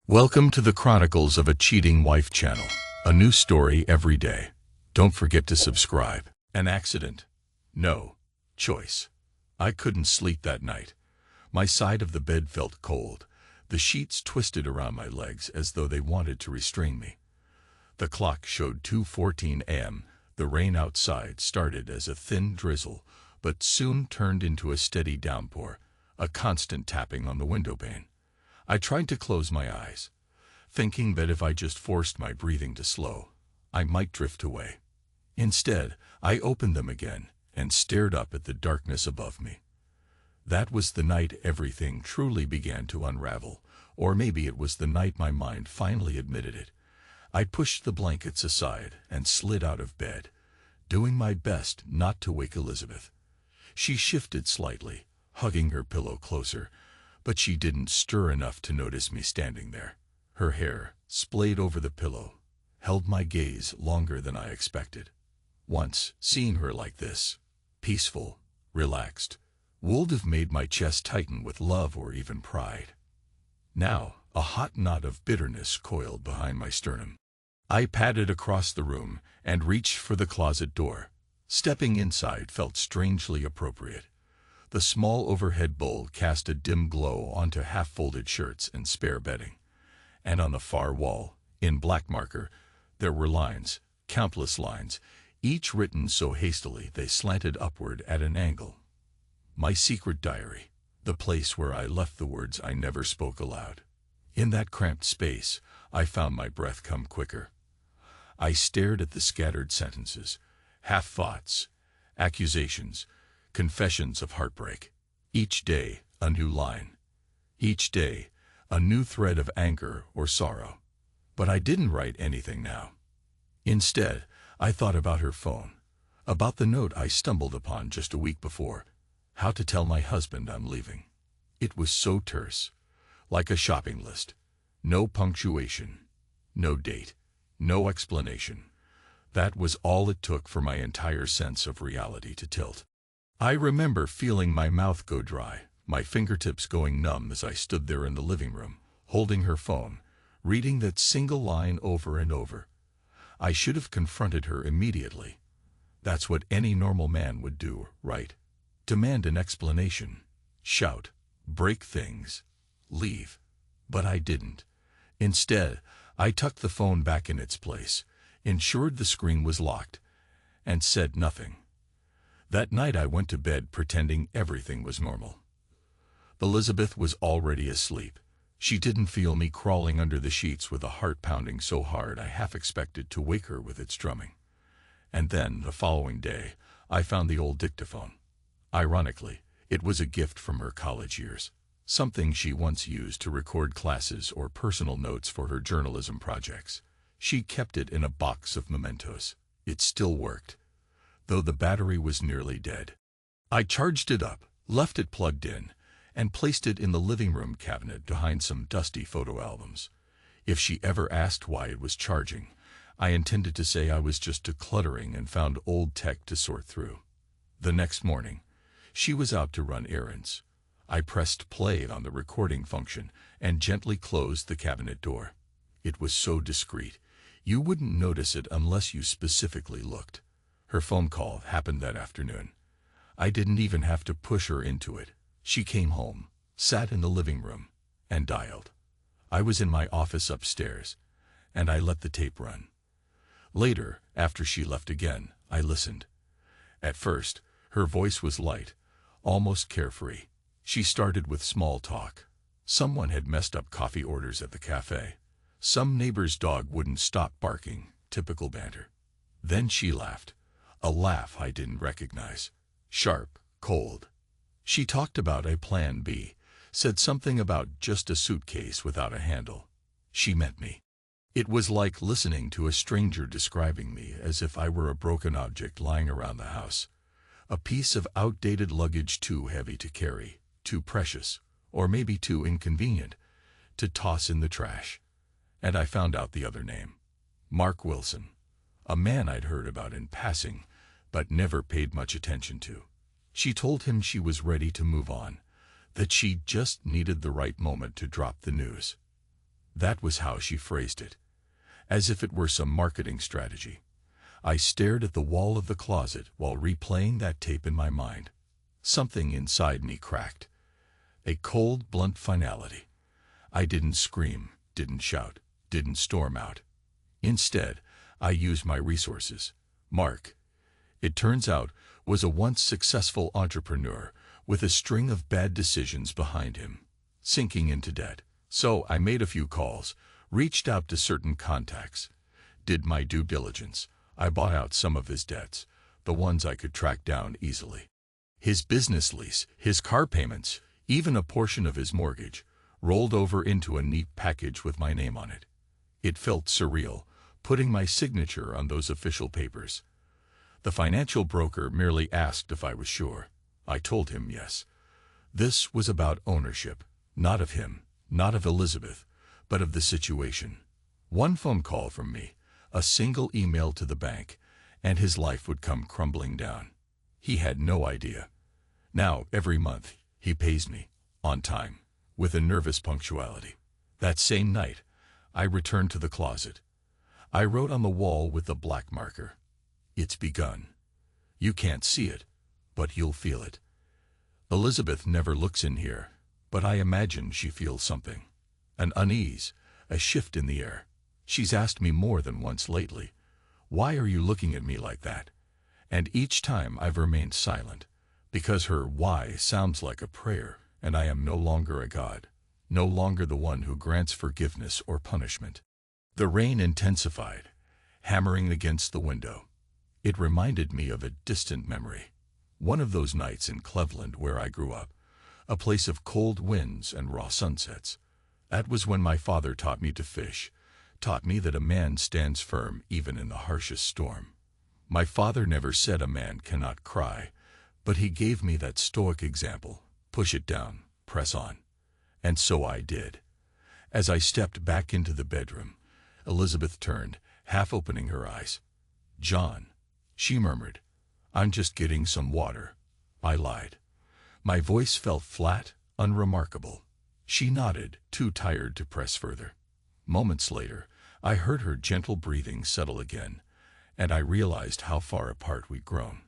Welcome to the Chronicles of a Cheating Wife channel. A new story every day. Don't forget to subscribe. An accident? No. Choice. I couldn't sleep that night. My side of the bed felt cold. The sheets twisted around my legs as though they wanted to restrain me. The clock showed 2:14 a.m. The rain outside started as a thin drizzle, but soon turned into a steady downpour, a constant tapping on the windowpane. I tried to close my eyes, thinking that if I just forced my breathing to slow, I might drift away. Instead, I opened them again and stared up at the darkness above me. That was the night everything truly began to unravel, or maybe it was the night my mind finally admitted it. I pushed the blankets aside and slid out of bed, doing my best not to wake Elizabeth. She shifted slightly, hugging her pillow closer, but she didn't stir enough to notice me standing there. Her hair, splayed over the pillow, held my gaze longer than I expected. Once, seeing her like this, peaceful, relaxed, would have made my chest tighten with love or even pride. Now, a hot knot of bitterness coiled behind my sternum. I padded across the room and reached for the closet door. Stepping inside felt strangely appropriate. The small overhead bowl cast a dim glow onto half-folded shirts and spare bedding. And on the far wall, in black marker, there were lines, countless lines, each written so hastily they slanted upward at an angle. My secret diary, the place where I left the words I never spoke aloud. In that cramped space, I found my breath come quicker. I stared at the scattered sentences, half-thoughts, accusations, confessions of heartbreak. Each day, a new line. Each day, a new thread of anger or sorrow. But I didn't write anything now. Instead, I thought about her phone, about the note I stumbled upon just a week before, how to tell my husband I'm leaving. It was so terse, like a shopping list. No punctuation, no date, no explanation. That was all it took for my entire sense of reality to tilt. I remember feeling my mouth go dry, my fingertips going numb as I stood there in the living room, holding her phone, reading that single line over and over. I should have confronted her immediately. That's what any normal man would do, right? Demand an explanation, shout, break things, leave. But I didn't. Instead, I tucked the phone back in its place, ensured the screen was locked, and said nothing. That night I went to bed pretending everything was normal. Elizabeth was already asleep. She didn't feel me crawling under the sheets with a heart pounding so hard I half expected to wake her with its drumming. And then, the following day, I found the old dictaphone. Ironically, it was a gift from her college years, something she once used to record classes or personal notes for her journalism projects. She kept it in a box of mementos. It still worked, though the battery was nearly dead. I charged it up, left it plugged in, and placed it in the living room cabinet behind some dusty photo albums. If she ever asked why it was charging, I intended to say I was just decluttering and found old tech to sort through. The next morning, she was out to run errands. I pressed play on the recording function and gently closed the cabinet door. It was so discreet, you wouldn't notice it unless you specifically looked. Her phone call happened that afternoon. I didn't even have to push her into it. She came home, sat in the living room, and dialed. I was in my office upstairs, and I let the tape run. Later, after she left again, I listened. At first, her voice was light, almost carefree. She started with small talk. Someone had messed up coffee orders at the cafe. Some neighbor's dog wouldn't stop barking, typical banter. Then she laughed. A laugh I didn't recognize. Sharp, cold. She talked about a plan B, said something about just a suitcase without a handle. She meant me. It was like listening to a stranger describing me as if I were a broken object lying around the house. A piece of outdated luggage too heavy to carry, too precious, or maybe too inconvenient, to toss in the trash. And I found out the other name. Mark Wilson. A man I'd heard about in passing, but never paid much attention to. She told him she was ready to move on, that she just needed the right moment to drop the news. That was how she phrased it, as if it were some marketing strategy. I stared at the wall of the closet while replaying that tape in my mind. Something inside me cracked. A cold, blunt finality. I didn't scream, didn't shout, didn't storm out. Instead, I used my resources. Mark, it turns out, was a once successful entrepreneur with a string of bad decisions behind him, sinking into debt. So I made a few calls, reached out to certain contacts, did my due diligence. I bought out some of his debts, the ones I could track down easily. His business lease, his car payments, even a portion of his mortgage, rolled over into a neat package with my name on it. It felt surreal, putting my signature on those official papers. The financial broker merely asked if I was sure. I told him yes. This was about ownership, not of him, not of Elizabeth, but of the situation. One phone call from me, a single email to the bank, and his life would come crumbling down. He had no idea. Now, every month, he pays me, on time, with a nervous punctuality. That same night, I returned to the closet. I wrote on the wall with a black marker, "It's begun. You can't see it, but you'll feel it." Elizabeth never looks in here, but I imagine she feels something. An unease, a shift in the air. She's asked me more than once lately, "Why are you looking at me like that?" And each time I've remained silent, because her why sounds like a prayer, and I am no longer a god, no longer the one who grants forgiveness or punishment. The rain intensified, hammering against the window. It reminded me of a distant memory, one of those nights in Cleveland where I grew up, a place of cold winds and raw sunsets. That was when my father taught me to fish, taught me that a man stands firm even in the harshest storm. My father never said a man cannot cry, but he gave me that stoic example, push it down, press on. And so I did. As I stepped back into the bedroom, Elizabeth turned, half opening her eyes. "John," she murmured, "I'm just getting some water." I lied. My voice felt flat, unremarkable. She nodded, too tired to press further. Moments later, I heard her gentle breathing settle again, and I realized how far apart we'd grown.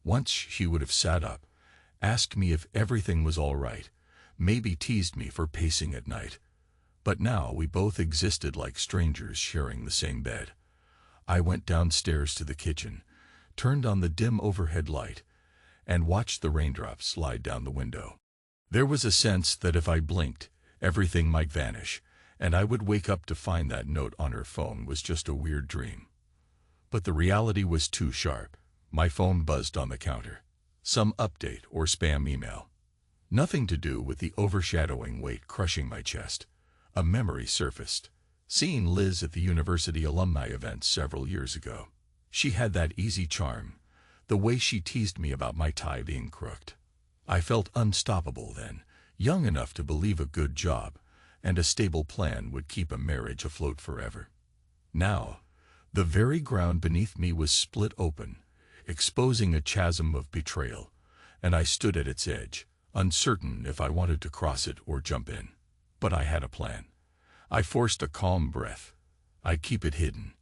Once she would have sat up, asked me if everything was all right, maybe teased me for pacing at night. But now we both existed like strangers sharing the same bed. I went downstairs to the kitchen, turned on the dim overhead light, and watched the raindrops slide down the window. There was a sense that if I blinked, everything might vanish, and I would wake up to find that note on her phone was just a weird dream. But the reality was too sharp. My phone buzzed on the counter. Some update or spam email. Nothing to do with the overshadowing weight crushing my chest. A memory surfaced. Seeing Liz at the university alumni event several years ago. She had that easy charm, the way she teased me about my tie being crooked. I felt unstoppable then, young enough to believe a good job and a stable plan would keep a marriage afloat forever. Now, the very ground beneath me was split open, exposing a chasm of betrayal, and I stood at its edge, uncertain if I wanted to cross it or jump in. But I had a plan. I forced a calm breath. I'd keep it hidden.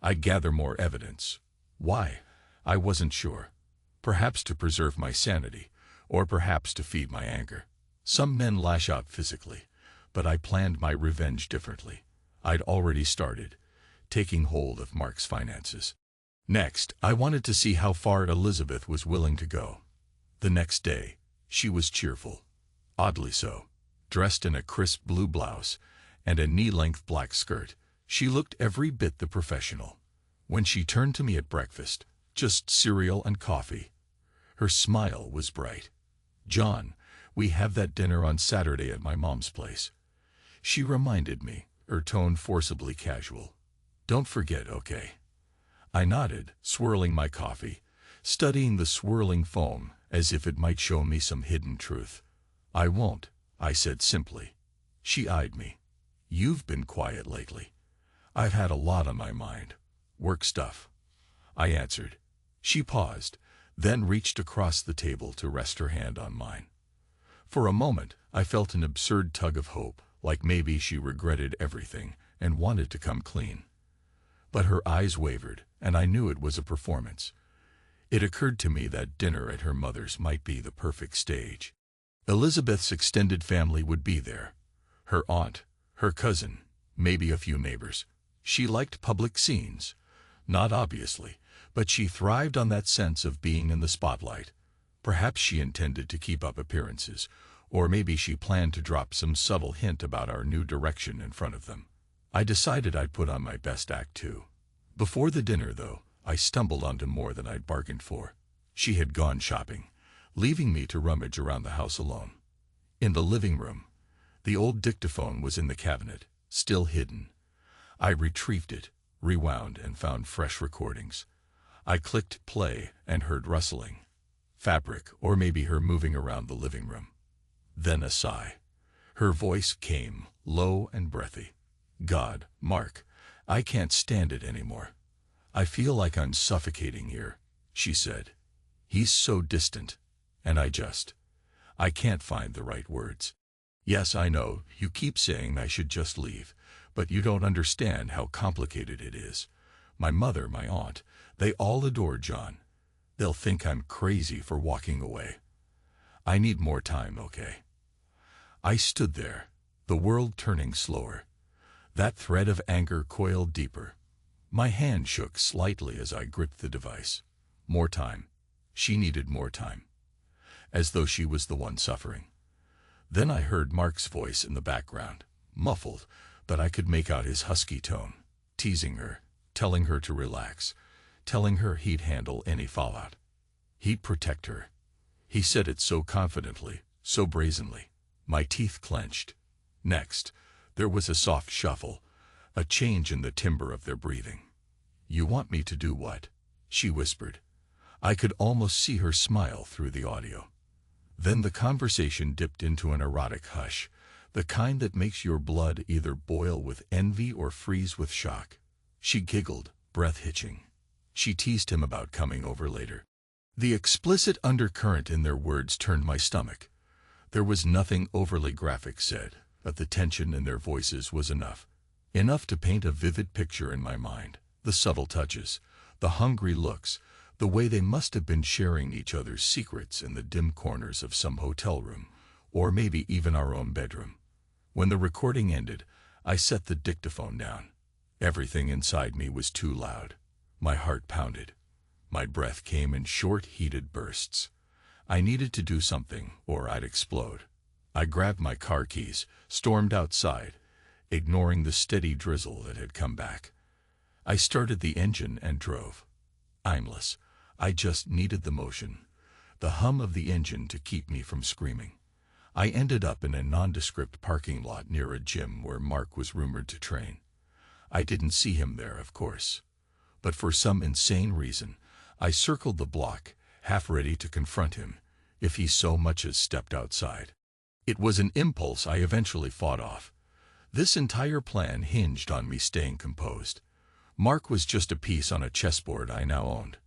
I'd gather more evidence. Why? I wasn't sure. Perhaps to preserve my sanity, or perhaps to feed my anger. Some men lash out physically, but I planned my revenge differently. I'd already started, taking hold of Mark's finances. Next, I wanted to see how far Elizabeth was willing to go. The next day, she was cheerful. Oddly so. Dressed in a crisp blue blouse and a knee-length black skirt, she looked every bit the professional. When she turned to me at breakfast, just cereal and coffee, her smile was bright. "John, we have that dinner on Saturday at my mom's place." She reminded me, her tone forcibly casual. "Don't forget, okay?" I nodded, swirling my coffee, studying the swirling foam as if it might show me some hidden truth. "I won't," I said simply. She eyed me. "You've been quiet lately." "I've had a lot on my mind. Work stuff," I answered. She paused, then reached across the table to rest her hand on mine. For a moment, I felt an absurd tug of hope, like maybe she regretted everything and wanted to come clean. But her eyes wavered, and I knew it was a performance. It occurred to me that dinner at her mother's might be the perfect stage. Elizabeth's extended family would be there. Her aunt, her cousin, maybe a few neighbors. She liked public scenes. Not obviously, but she thrived on that sense of being in the spotlight. Perhaps she intended to keep up appearances, or maybe she planned to drop some subtle hint about our new direction in front of them. I decided I'd put on my best act too. Before the dinner, though, I stumbled onto more than I'd bargained for. She had gone shopping, leaving me to rummage around the house alone. In the living room, the old dictaphone was in the cabinet, still hidden. I retrieved it, rewound, and found fresh recordings. I clicked play and heard rustling. Fabric, or maybe her moving around the living room. Then a sigh. Her voice came, low and breathy. God, Mark, I can't stand it anymore. I feel like I'm suffocating here, she said. He's so distant, and I can't find the right words. Yes, I know, you keep saying I should just leave, but you don't understand how complicated it is. My mother, my aunt, they all adore John. They'll think I'm crazy for walking away. I need more time, okay? I stood there, the world turning slower. That thread of anger coiled deeper. My hand shook slightly as I gripped the device. More time. She needed more time. As though she was the one suffering. Then I heard Mark's voice in the background, muffled, but I could make out his husky tone, teasing her, telling her to relax, telling her he'd handle any fallout. He'd protect her. He said it so confidently, so brazenly. My teeth clenched. Next, there was a soft shuffle, a change in the timbre of their breathing. You want me to do what? She whispered. I could almost see her smile through the audio. Then the conversation dipped into an erotic hush, the kind that makes your blood either boil with envy or freeze with shock. She giggled, breath hitching. She teased him about coming over later. The explicit undercurrent in their words turned my stomach. There was nothing overly graphic said, but the tension in their voices was enough. Enough to paint a vivid picture in my mind. The subtle touches, the hungry looks, the way they must have been sharing each other's secrets in the dim corners of some hotel room, or maybe even our own bedroom. When the recording ended, I set the dictaphone down. Everything inside me was too loud. My heart pounded. My breath came in short, heated bursts. I needed to do something, or I'd explode. I grabbed my car keys, stormed outside, ignoring the steady drizzle that had come back. I started the engine and drove. Aimless. I just needed the motion, the hum of the engine to keep me from screaming. I ended up in a nondescript parking lot near a gym where Mark was rumored to train. I didn't see him there, of course. But for some insane reason, I circled the block, half ready to confront him, if he so much as stepped outside. It was an impulse I eventually fought off. This entire plan hinged on me staying composed. Mark was just a piece on a chessboard I now owned.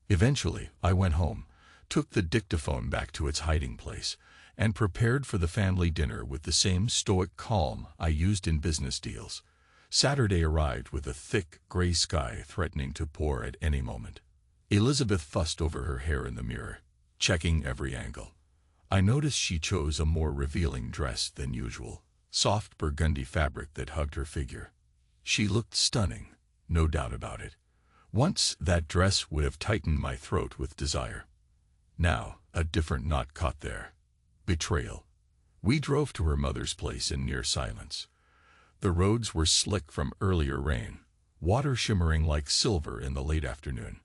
Eventually, I went home, took the dictaphone back to its hiding place, and prepared for the family dinner with the same stoic calm I used in business deals. Saturday arrived with a thick, gray sky threatening to pour at any moment. Elizabeth fussed over her hair in the mirror, checking every angle. I noticed she chose a more revealing dress than usual, soft burgundy fabric that hugged her figure. She looked stunning, no doubt about it. Once, that dress would have tightened my throat with desire. Now, a different knot caught there. Betrayal. We drove to her mother's place in near silence. The roads were slick from earlier rain, water shimmering like silver in the late afternoon.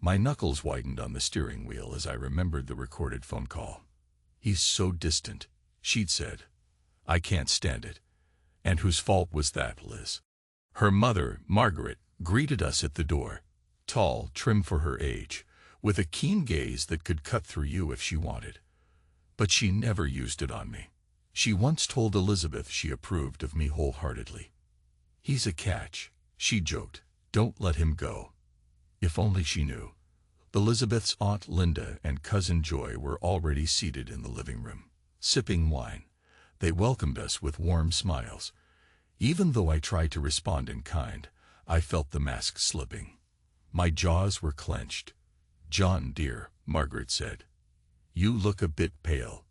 My knuckles whitened on the steering wheel as I remembered the recorded phone call. He's so distant, she'd said. I can't stand it. And whose fault was that, Liz? Her mother, Margaret, greeted us at the door, tall, trim for her age, with a keen gaze that could cut through you if she wanted. But she never used it on me. She once told Elizabeth she approved of me wholeheartedly. He's a catch, she joked. Don't let him go. If only she knew. Elizabeth's Aunt Linda and Cousin Joy were already seated in the living room, sipping wine. They welcomed us with warm smiles. Even though I tried to respond in kind, I felt the mask slipping. My jaws were clenched. "John, dear," Margaret said, "you look a bit pale.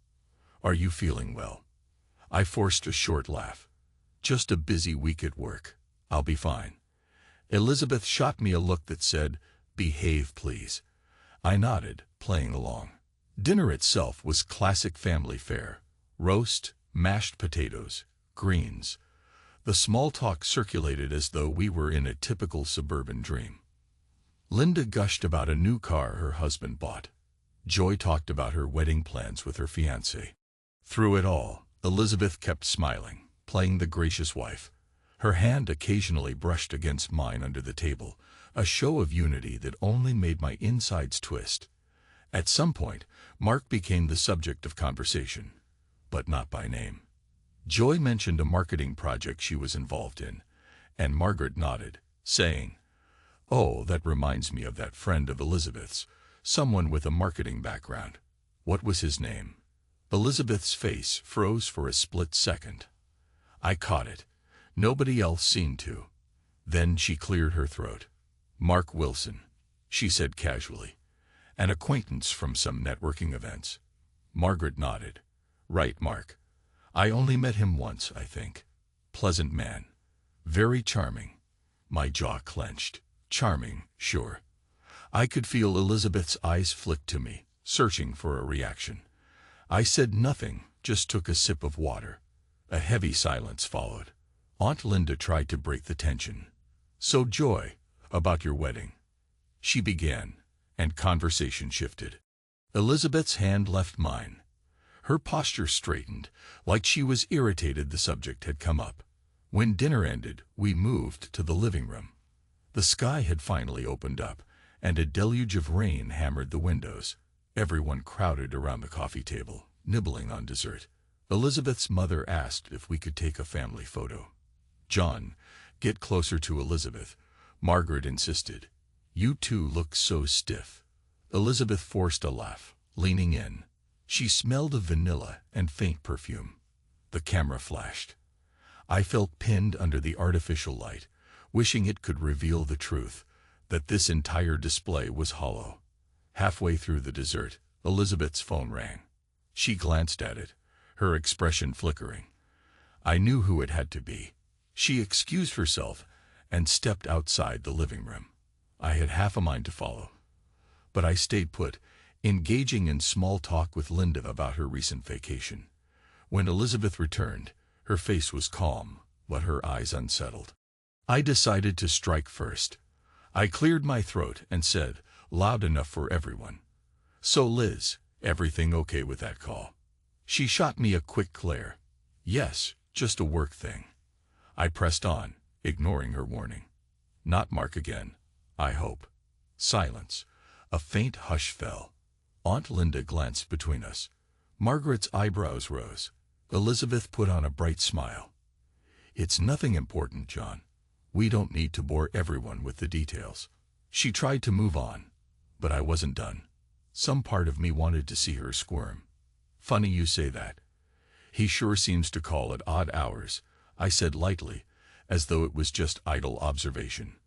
Are you feeling well?" I forced a short laugh. "Just a busy week at work. I'll be fine." Elizabeth shot me a look that said, "Behave, please." I nodded, playing along. Dinner itself was classic family fare. Roast, mashed potatoes, greens. The small talk circulated as though we were in a typical suburban dream. Linda gushed about a new car her husband bought. Joy talked about her wedding plans with her fiancé. Through it all, Elizabeth kept smiling, playing the gracious wife. Her hand occasionally brushed against mine under the table, a show of unity that only made my insides twist. At some point, Mark became the subject of conversation, but not by name. Joy mentioned a marketing project she was involved in, and Margaret nodded, saying, "Oh, that reminds me of that friend of Elizabeth's, someone with a marketing background. What was his name?" Elizabeth's face froze for a split second. I caught it. Nobody else seemed to. Then she cleared her throat. "Mark Wilson," she said casually. "An acquaintance from some networking events." Margaret nodded. "Right, Mark. I only met him once, I think. Pleasant man. Very charming." My jaw clenched. Charming, sure. I could feel Elizabeth's eyes flick to me, searching for a reaction. I said nothing, just took a sip of water. A heavy silence followed. Aunt Linda tried to break the tension. "So, Joy, about your wedding," she began, and conversation shifted. Elizabeth's hand left mine. Her posture straightened, like she was irritated the subject had come up. When dinner ended, we moved to the living room. The sky had finally opened up, and a deluge of rain hammered the windows. Everyone crowded around the coffee table, nibbling on dessert. Elizabeth's mother asked if we could take a family photo. "John, get closer to Elizabeth," Margaret insisted. "You two look so stiff." Elizabeth forced a laugh, leaning in. She smelled of vanilla and faint perfume. The camera flashed. I felt pinned under the artificial light, wishing it could reveal the truth, that this entire display was hollow. Halfway through the dessert, Elizabeth's phone rang. She glanced at it, her expression flickering. I knew who it had to be. She excused herself and stepped outside the living room. I had half a mind to follow, but I stayed put, engaging in small talk with Linda about her recent vacation. When Elizabeth returned, her face was calm, but her eyes unsettled. I decided to strike first. I cleared my throat and said, loud enough for everyone, "So Liz, everything okay with that call?" She shot me a quick glare. "Yes, just a work thing." I pressed on, ignoring her warning. "Not Mark again, I hope." Silence. A faint hush fell. Aunt Linda glanced between us. Margaret's eyebrows rose. Elizabeth put on a bright smile. "It's nothing important, John. We don't need to bore everyone with the details." She tried to move on, but I wasn't done. Some part of me wanted to see her squirm. "Funny you say that. He sure seems to call at odd hours," I said lightly, as though it was just idle observation.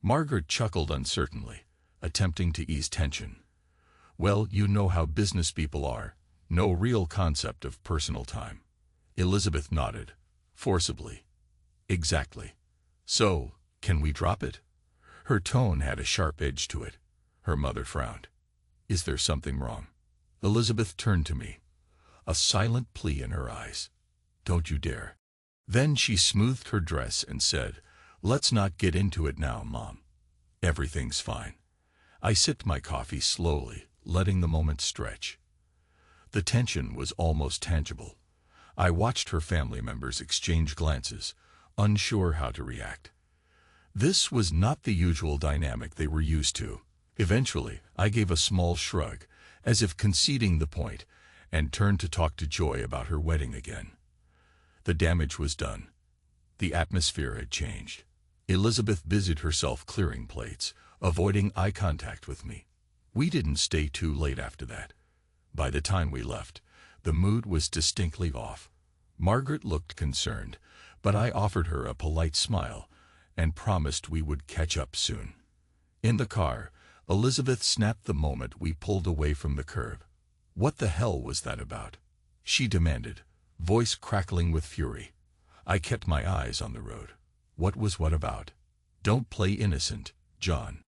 Margaret chuckled uncertainly, attempting to ease tension. "Well, you know how business people are. No real concept of personal time." Elizabeth nodded, forcibly. "Exactly. So, can we drop it?" Her tone had a sharp edge to it. Her mother frowned. "Is there something wrong?" Elizabeth turned to me, a silent plea in her eyes. "Don't you dare." Then she smoothed her dress and said, "Let's not get into it now, Mom. Everything's fine." I sipped my coffee slowly, letting the moment stretch. The tension was almost tangible. I watched her family members exchange glances, unsure how to react. This was not the usual dynamic they were used to. Eventually, I gave a small shrug, as if conceding the point, and turned to talk to Joy about her wedding again. The damage was done. The atmosphere had changed. Elizabeth busied herself clearing plates, avoiding eye contact with me. We didn't stay too late after that. By the time we left, the mood was distinctly off. Margaret looked concerned, but I offered her a polite smile and promised we would catch up soon. In the car, Elizabeth snapped the moment we pulled away from the curb. "What the hell was that about?" she demanded, voice crackling with fury. I kept my eyes on the road. What was what about? Don't play innocent, John.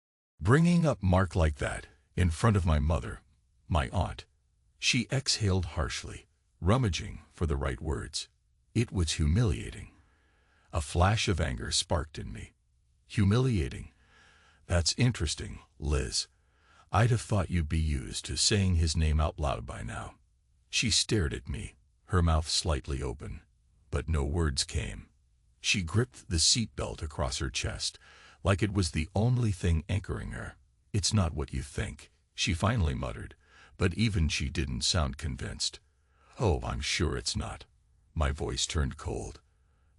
Bringing up Mark like that, in front of my mother, my aunt. She exhaled harshly, rummaging for the right words. It was humiliating. A flash of anger sparked in me. Humiliating? That's interesting, Liz. I'd have thought you'd be used to saying his name out loud by now. She stared at me, her mouth slightly open, but no words came. She gripped the seatbelt across her chest, like it was the only thing anchoring her. "It's not what you think," she finally muttered, but even she didn't sound convinced. "Oh, I'm sure it's not." My voice turned cold.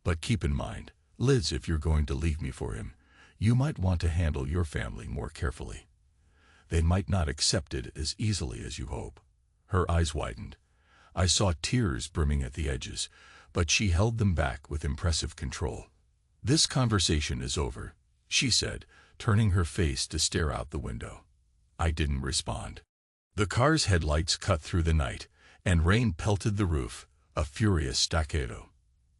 "But keep in mind, Liz, if you're going to leave me for him, you might want to handle your family more carefully. They might not accept it as easily as you hope." Her eyes widened. I saw tears brimming at the edges, but she held them back with impressive control. "This conversation is over," she said, turning her face to stare out the window. I didn't respond. The car's headlights cut through the night, and rain pelted the roof, a furious staccato.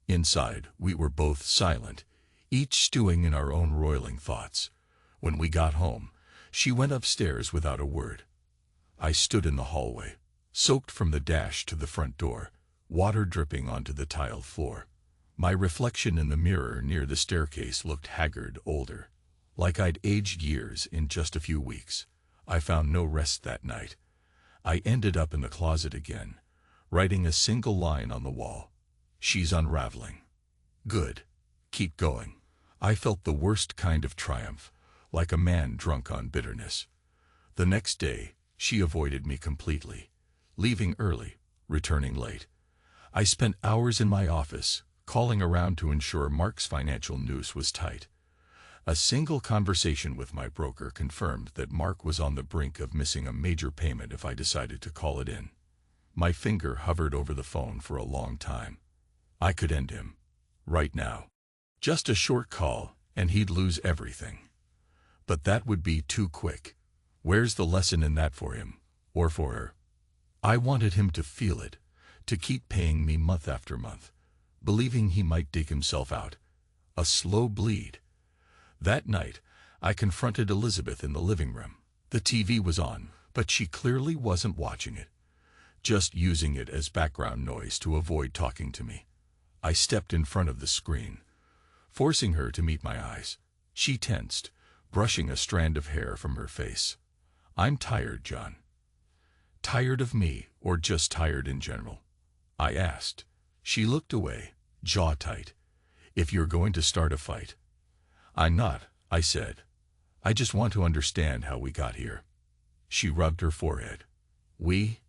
Inside, we were both silent, each stewing in our own roiling thoughts. When we got home, she went upstairs without a word. I stood in the hallway, soaked from the dash to the front door, water dripping onto the tiled floor. My reflection in the mirror near the staircase looked haggard, older, like I'd aged years in just a few weeks. I found no rest that night. I ended up in the closet again, writing a single line on the wall. "She's unraveling." Good. Keep going. I felt the worst kind of triumph, like a man drunk on bitterness. The next day, she avoided me completely, leaving early, returning late. I spent hours in my office, calling around to ensure Mark's financial noose was tight. A single conversation with my broker confirmed that Mark was on the brink of missing a major payment if I decided to call it in. My finger hovered over the phone for a long time. I could end him. Right now. Just a short call, and he'd lose everything. But that would be too quick. Where's the lesson in that for him, or for her? I wanted him to feel it, to keep paying me month after month, believing he might dig himself out. A slow bleed. That night, I confronted Elizabeth in the living room. The TV was on, but she clearly wasn't watching it, just using it as background noise to avoid talking to me. I stepped in front of the screen, forcing her to meet my eyes. She tensed, brushing a strand of hair from her face. "I'm tired, John." "Tired of me, or just tired in general?" I asked. She looked away, jaw tight. "If you're going to start a fight." "I'm not," I said. "I just want to understand how we got here." She rubbed her forehead. "We?"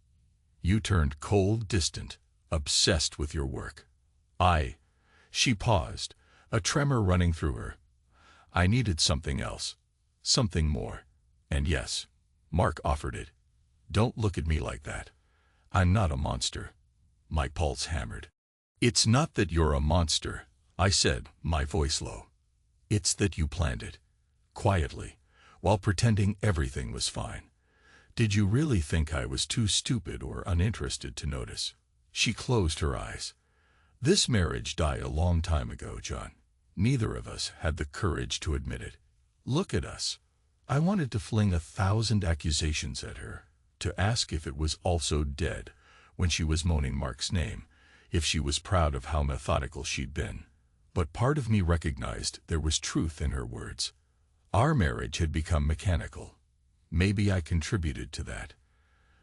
You turned cold, distant, obsessed with your work. She paused, a tremor running through her. I needed something else, something more. And yes, Mark offered it. "Don't look at me like that. I'm not a monster." My pulse hammered. "It's not that you're a monster," I said, my voice low. "It's that you planned it, quietly, while pretending everything was fine. Did you really think I was too stupid or uninterested to notice?" She closed her eyes. "This marriage died a long time ago, John. Neither of us had the courage to admit it. Look at us." I wanted to fling 1,000 accusations at her, to ask if it was also dead when she was moaning Mark's name, if she was proud of how methodical she'd been. But part of me recognized there was truth in her words. Our marriage had become mechanical. Maybe I contributed to that.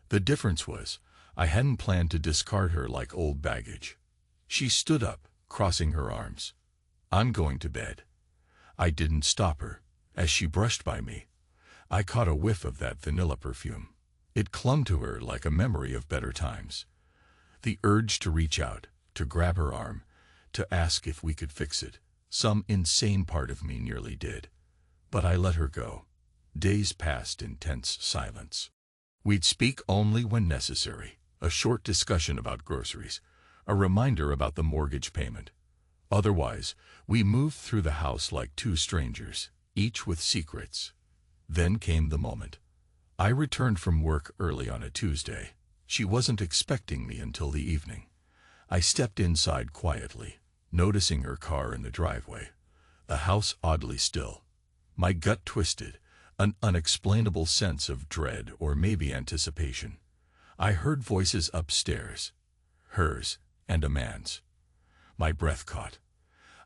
The difference was, I hadn't planned to discard her like old baggage. She stood up, crossing her arms. "I'm going to bed." I didn't stop her. As she brushed by me, I caught a whiff of that vanilla perfume. It clung to her like a memory of better times. The urge to reach out, to grab her arm, to ask if we could fix it, some insane part of me nearly did. But I let her go. Days passed in tense silence. We'd speak only when necessary, a short discussion about groceries, a reminder about the mortgage payment. Otherwise, we moved through the house like two strangers, each with secrets. Then came the moment. I returned from work early on a Tuesday. She wasn't expecting me until the evening. I stepped inside quietly, noticing her car in the driveway. The house oddly still. My gut twisted, an unexplainable sense of dread or maybe anticipation. I heard voices upstairs, hers and a man's. My breath caught.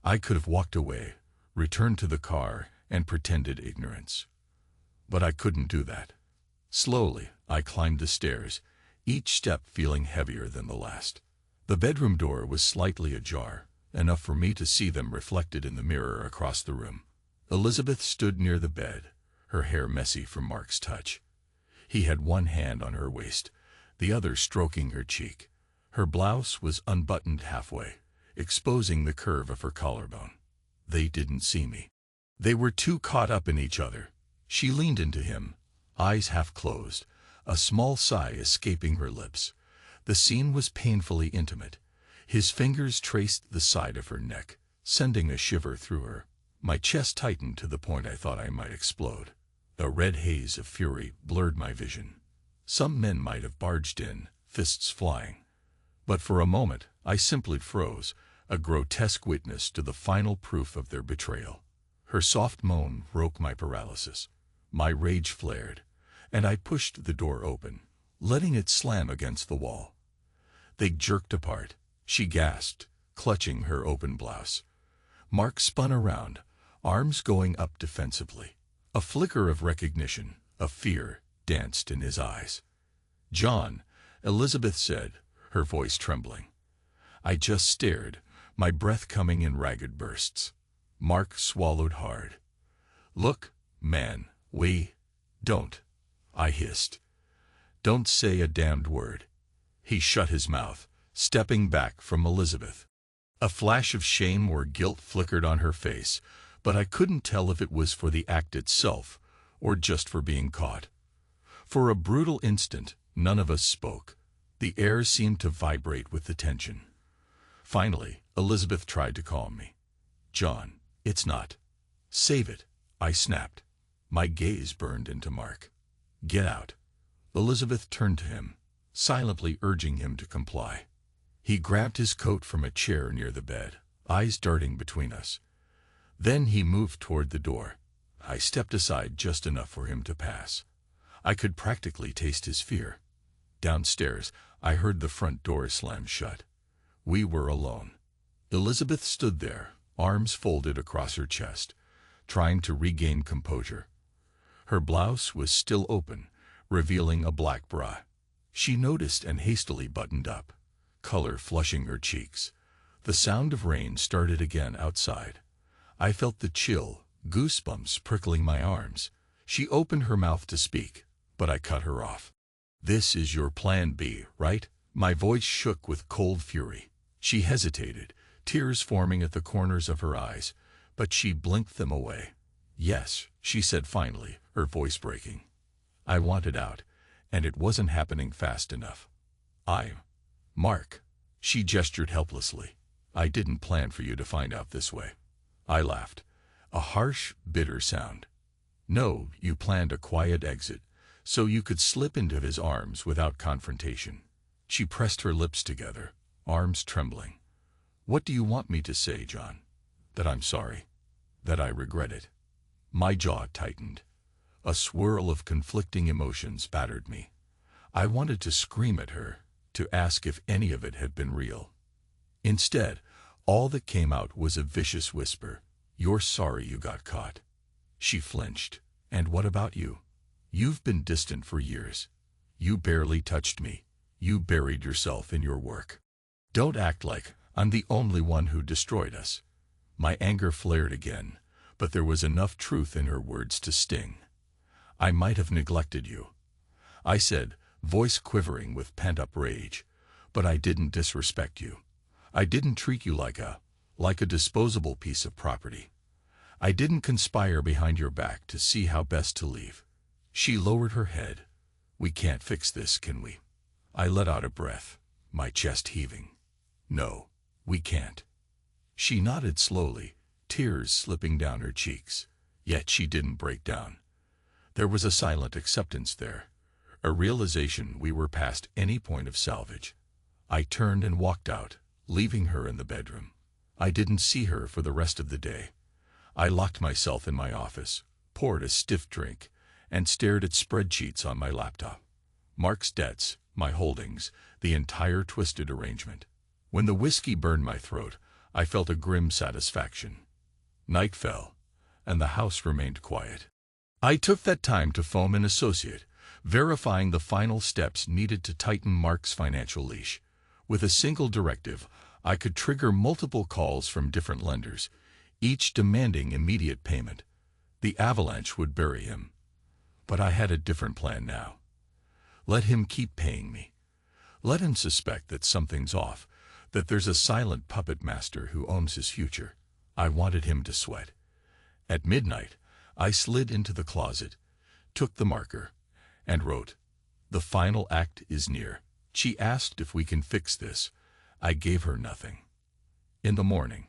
I could have walked away, returned to the car, and pretended ignorance. But I couldn't do that. Slowly, I climbed the stairs, each step feeling heavier than the last. The bedroom door was slightly ajar, enough for me to see them reflected in the mirror across the room. Elizabeth stood near the bed, her hair messy from Mark's touch. He had one hand on her waist, the other stroking her cheek. Her blouse was unbuttoned halfway, exposing the curve of her collarbone. They didn't see me. They were too caught up in each other. She leaned into him, eyes half closed, a small sigh escaping her lips. The scene was painfully intimate. His fingers traced the side of her neck, sending a shiver through her. My chest tightened to the point I thought I might explode. A red haze of fury blurred my vision. Some men might have barged in, fists flying. But for a moment, I simply froze, a grotesque witness to the final proof of their betrayal. Her soft moan broke my paralysis. My rage flared, and I pushed the door open, letting it slam against the wall. They jerked apart. She gasped, clutching her open blouse. Mark spun around, arms going up defensively. A flicker of recognition, of fear, danced in his eyes. "John," Elizabeth said, her voice trembling. I just stared, my breath coming in ragged bursts. Mark swallowed hard. "Look, man, don't," I hissed. "Don't say a damned word." He shut his mouth, stepping back from Elizabeth. A flash of shame or guilt flickered on her face, but I couldn't tell if it was for the act itself or just for being caught. For a brutal instant, none of us spoke. The air seemed to vibrate with the tension. Finally, Elizabeth tried to calm me. "John, it's not. Save it," I snapped. My gaze burned into Mark. "Get out." Elizabeth turned to him, silently urging him to comply. He grabbed his coat from a chair near the bed, eyes darting between us. Then he moved toward the door. I stepped aside just enough for him to pass. I could practically taste his fear. Downstairs, I heard the front door slam shut. We were alone. Elizabeth stood there, arms folded across her chest, trying to regain composure. Her blouse was still open, revealing a black bra. She noticed and hastily buttoned up, color flushing her cheeks. The sound of rain started again outside. I felt the chill, goosebumps prickling my arms. She opened her mouth to speak, but I cut her off. "This is your plan B, right?" My voice shook with cold fury. She hesitated, tears forming at the corners of her eyes, but she blinked them away. "Yes," she said finally, her voice breaking. I wanted out, and it wasn't happening fast enough. Mark." She gestured helplessly. "I didn't plan for you to find out this way." I laughed. A harsh, bitter sound. "No, you planned a quiet exit, so you could slip into his arms without confrontation." She pressed her lips together, arms trembling. "What do you want me to say, John? That I'm sorry? That I regret it?" My jaw tightened. A swirl of conflicting emotions battered me. I wanted to scream at her, to ask if any of it had been real. Instead, all that came out was a vicious whisper. "You're sorry you got caught." She flinched. "And what about you? You've been distant for years. You barely touched me. You buried yourself in your work. Don't act like I'm the only one who destroyed us." My anger flared again, but there was enough truth in her words to sting. "I might have neglected you," I said, voice quivering with pent-up rage. "But I didn't disrespect you. I didn't treat you like a disposable piece of property. I didn't conspire behind your back to see how best to leave." She lowered her head. "We can't fix this, can we?" I let out a breath, my chest heaving. No, we can't. She nodded slowly, tears slipping down her cheeks. Yet she didn't break down. There was a silent acceptance there, a realization we were past any point of salvage. I turned and walked out, leaving her in the bedroom. I didn't see her for the rest of the day. I locked myself in my office, poured a stiff drink, and stared at spreadsheets on my laptop. Mark's debts, my holdings, the entire twisted arrangement. When the whiskey burned my throat, I felt a grim satisfaction. Night fell, and the house remained quiet. I took that time to phone an associate, verifying the final steps needed to tighten Mark's financial leash. With a single directive, I could trigger multiple calls from different lenders, each demanding immediate payment. The avalanche would bury him. But I had a different plan now. Let him keep paying me. Let him suspect that something's off, that there's a silent puppet master who owns his future. I wanted him to sweat. At midnight, I slid into the closet, took the marker, and wrote, "The final act is near." She asked if we can fix this. I gave her nothing. In the morning,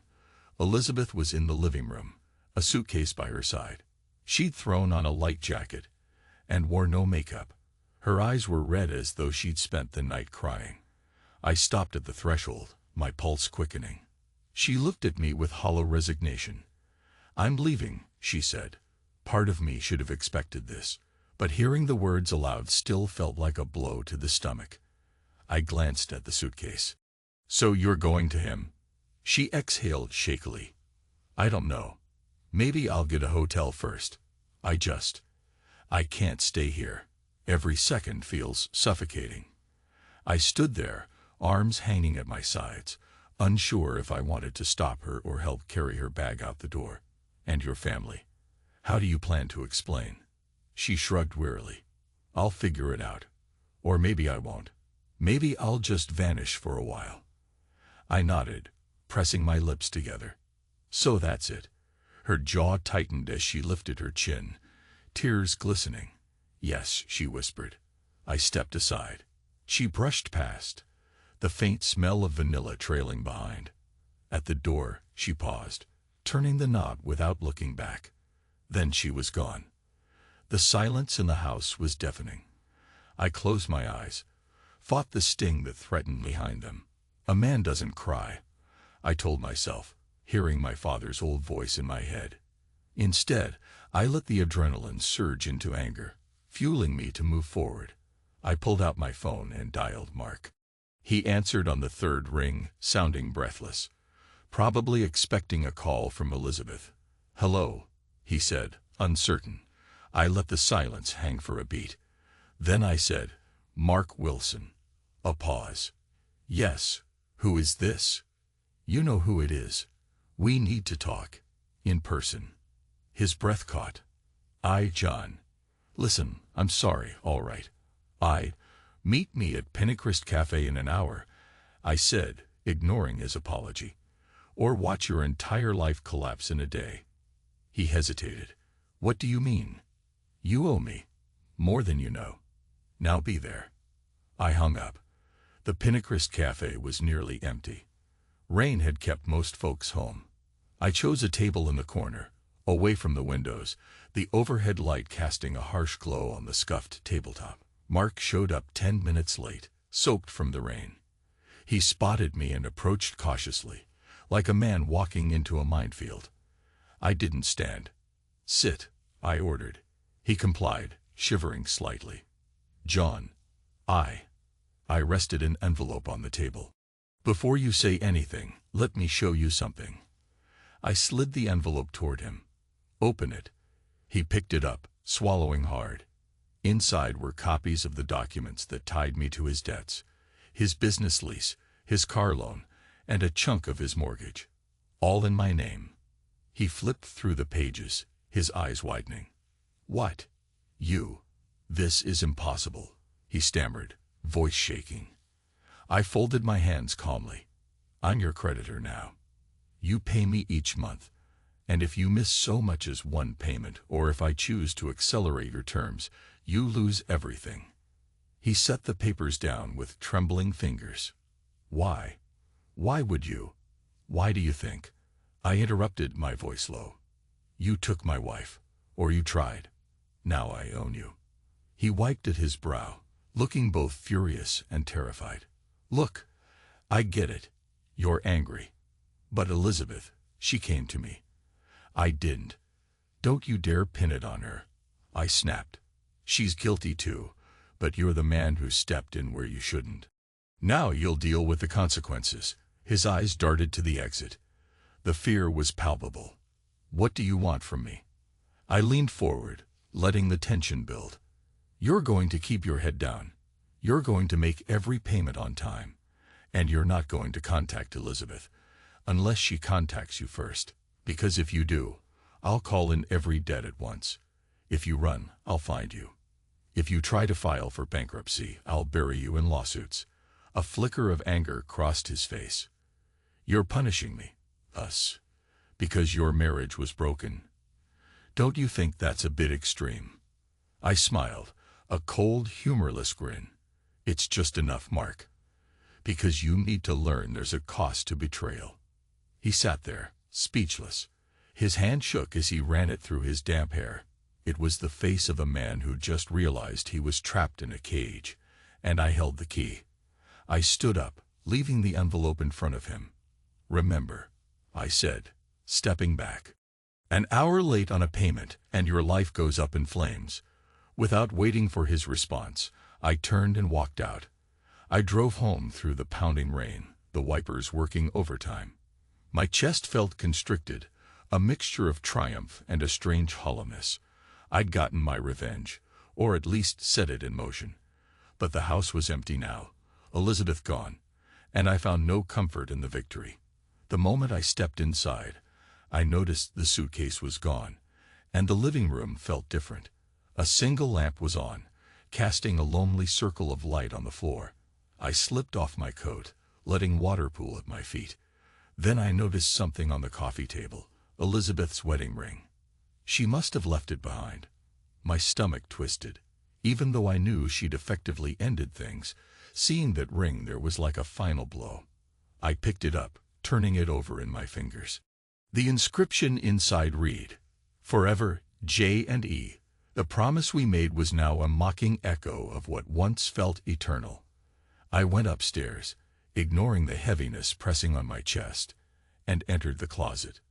Elizabeth was in the living room, a suitcase by her side. She'd thrown on a light jacket and wore no makeup. Her eyes were red as though she'd spent the night crying. I stopped at the threshold, my pulse quickening. She looked at me with hollow resignation. "I'm leaving," she said. Part of me should have expected this, but hearing the words aloud still felt like a blow to the stomach. I glanced at the suitcase. "So you're going to him?" She exhaled shakily. "I don't know. Maybe I'll get a hotel first. I can't stay here. Every second feels suffocating." I stood there, arms hanging at my sides, unsure if I wanted to stop her or help carry her bag out the door. "And your family? How do you plan to explain?" She shrugged wearily. "I'll figure it out. Or maybe I won't. Maybe I'll just vanish for a while." I nodded, pressing my lips together. "So that's it." Her jaw tightened as she lifted her chin, tears glistening. "Yes," she whispered. I stepped aside. She brushed past, the faint smell of vanilla trailing behind. At the door, she paused, turning the knob without looking back. Then she was gone. The silence in the house was deafening. I closed my eyes, fought the sting that threatened behind them. "A man doesn't cry," I told myself, hearing my father's old voice in my head. Instead, I let the adrenaline surge into anger, fueling me to move forward. I pulled out my phone and dialed Mark. He answered on the third ring, sounding breathless, probably expecting a call from Elizabeth. "Hello," he said, uncertain. I let the silence hang for a beat. Then I said, "Mark Wilson." A pause. "Yes, who is this?" "You know who it is. We need to talk. In person." His breath caught. John. "Listen, I'm sorry, all right. Meet me at Pennycrest Cafe in an hour," I said, ignoring his apology. "Or watch your entire life collapse in a day." He hesitated. "What do you mean?" "You owe me. More than you know. Now be there." I hung up. The Pennycrest Cafe was nearly empty. Rain had kept most folks home. I chose a table in the corner, away from the windows, the overhead light casting a harsh glow on the scuffed tabletop. Mark showed up 10 minutes late, soaked from the rain. He spotted me and approached cautiously, like a man walking into a minefield. I didn't stand. "Sit," I ordered. He complied, shivering slightly. "John, I rested an envelope on the table. "Before you say anything, let me show you something." I slid the envelope toward him. "Open it." He picked it up, swallowing hard. Inside were copies of the documents that tied me to his debts, his business lease, his car loan, and a chunk of his mortgage. All in my name. He flipped through the pages, his eyes widening. "What? This is impossible," he stammered, voice shaking. I folded my hands calmly. "I'm your creditor now. You pay me each month, and if you miss so much as one payment, or if I choose to accelerate your terms, you lose everything." He set the papers down with trembling fingers. "Why? Why would you? Why do you think? I interrupted, my voice low. You took my wife. Or you tried. Now I own you. He wiped at his brow, looking both furious and terrified. Look, I get it. You're angry. But Elizabeth, she came to me. I didn't. Don't you dare pin it on her. I snapped. She's guilty too, but you're the man who stepped in where you shouldn't. Now you'll deal with the consequences. His eyes darted to the exit. The fear was palpable. What do you want from me? I leaned forward, letting the tension build. You're going to keep your head down. You're going to make every payment on time. And you're not going to contact Elizabeth, unless she contacts you first. Because if you do, I'll call in every debt at once. If you run, I'll find you. If you try to file for bankruptcy, I'll bury you in lawsuits. A flicker of anger crossed his face. You're punishing me, us, because your marriage was broken. Don't you think that's a bit extreme? I smiled, a cold, humorless grin. It's just enough, Mark. Because you need to learn there's a cost to betrayal. He sat there, speechless. His hand shook as he ran it through his damp hair. It was the face of a man who just realized he was trapped in a cage, and I held the key. I stood up, leaving the envelope in front of him. Remember, I said, stepping back. An hour late on a payment, and your life goes up in flames. Without waiting for his response, I turned and walked out. I drove home through the pounding rain, the wipers working overtime. My chest felt constricted, a mixture of triumph and a strange hollowness. I'd gotten my revenge, or at least set it in motion. But the house was empty now, Elizabeth gone, and I found no comfort in the victory. The moment I stepped inside, I noticed the suitcase was gone, and the living room felt different. A single lamp was on, casting a lonely circle of light on the floor. I slipped off my coat, letting water pool at my feet. Then I noticed something on the coffee table, Elizabeth's wedding ring. She must have left it behind. My stomach twisted. Even though I knew she'd effectively ended things, seeing that ring there was like a final blow. I picked it up, turning it over in my fingers. The inscription inside read, "Forever, J&E." The promise we made was now a mocking echo of what once felt eternal. I went upstairs, ignoring the heaviness pressing on my chest, and entered the closet.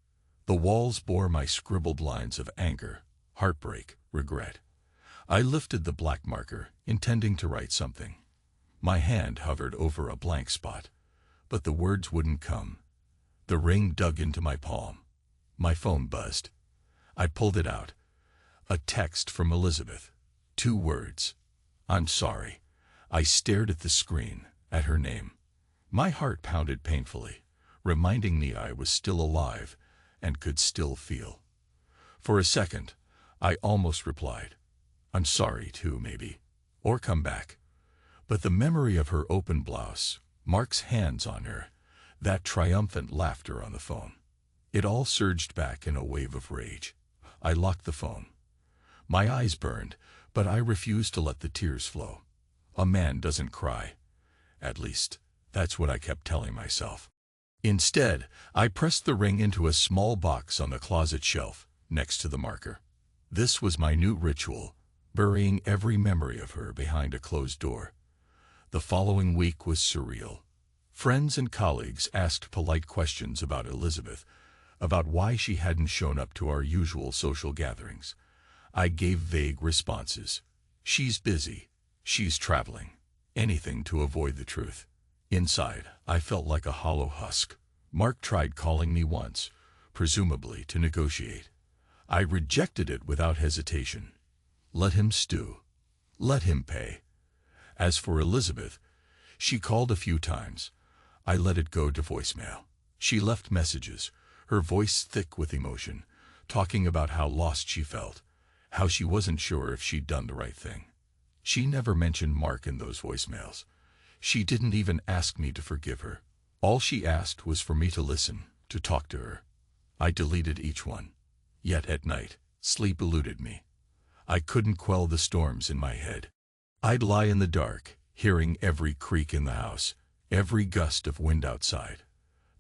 The walls bore my scribbled lines of anger, heartbreak, regret. I lifted the black marker, intending to write something. My hand hovered over a blank spot, but the words wouldn't come. The ring dug into my palm. My phone buzzed. I pulled it out. A text from Elizabeth. 2 words. I'm sorry. I stared at the screen, at her name. My heart pounded painfully, reminding me I was still alive and could still feel. For a second, I almost replied, I'm sorry too, maybe, or come back. But the memory of her open blouse, Mark's hands on her, that triumphant laughter on the phone, it all surged back in a wave of rage. I locked the phone. My eyes burned, but I refused to let the tears flow. A man doesn't cry. At least, that's what I kept telling myself. Instead, I pressed the ring into a small box on the closet shelf, next to the marker. This was my new ritual, burying every memory of her behind a closed door. The following week was surreal. Friends and colleagues asked polite questions about Elizabeth, about why she hadn't shown up to our usual social gatherings. I gave vague responses. She's busy. She's traveling. Anything to avoid the truth. Inside, I felt like a hollow husk. Mark tried calling me once, presumably to negotiate. I rejected it without hesitation. Let him stew. Let him pay. As for Elizabeth, she called a few times. I let it go to voicemail. She left messages, her voice thick with emotion, talking about how lost she felt, how she wasn't sure if she'd done the right thing. She never mentioned Mark in those voicemails. She didn't even ask me to forgive her. All she asked was for me to listen, to talk to her. I deleted each one. Yet at night, sleep eluded me. I couldn't quell the storms in my head. I'd lie in the dark, hearing every creak in the house, every gust of wind outside.